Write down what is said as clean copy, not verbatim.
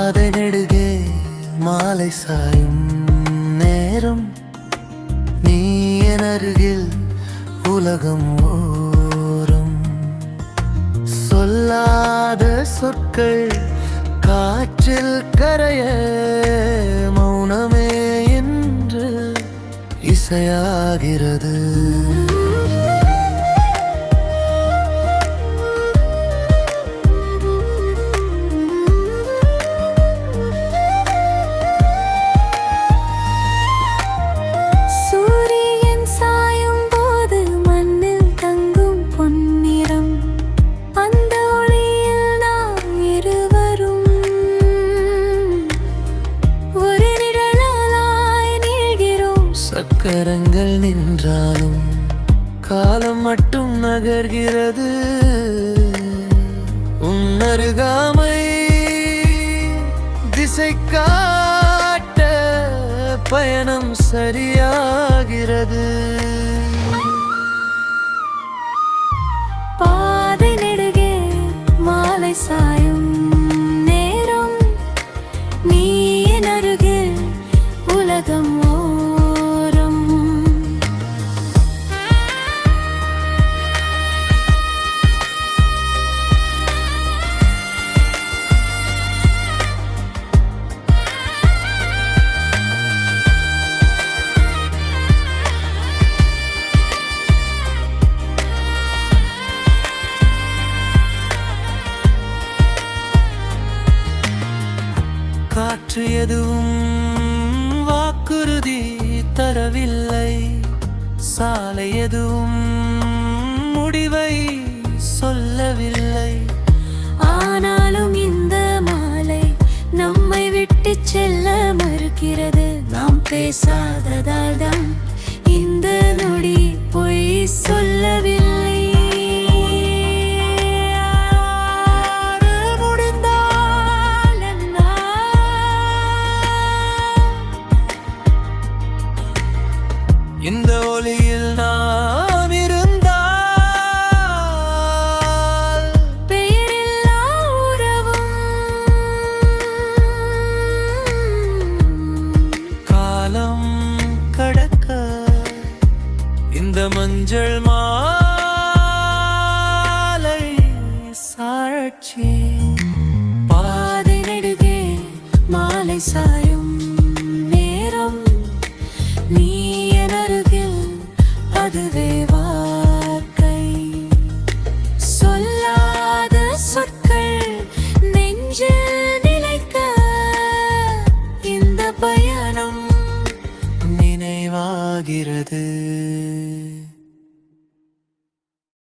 பாதை நெடுகே மாலை சாயும் நேரம், நீ என் அருகில் உலகம் ஓரம். சொல்லாத சொற்கள் காற்றில் கரைய, மௌனமே என்று இசையாகிறது. சக்கரங்கள் நின்றாலும் காலம் மட்டும் நகர்கிறது. உன்னருகாமை திசை காட்ட பயணம் சரியாகிறது. பாதை நெடுகே மாலை சாயும் நேரம், நீ என் அருகில் உலகம் காற்று எதுவும் வாக்குறுதி தரவில்லை, சாலை எதுவும் முடிவை சொல்லவில்லை. ஆனாலும் இந்த மாலை நம்மை விட்டு செல்ல மறுக்கிறது. நாம் பேசாததால் தான் இந்த நொடி பொய் சொல்லவில்லை. இந்த ஒளியில் நாம் இருந்தால் பெயரில்லா உறவும், காலம் கடக்க இந்த மஞ்சள் மாலை சாட்சி. பாதை நெடுகே மாலை சாயும் நேரம், நீ என் அருகில் அதுவே வாழ்க்கை. சொல்லாத சொற்கள் நெஞ்சில் நிலைக்க, இந்த பயணம் நினைவாகிறது.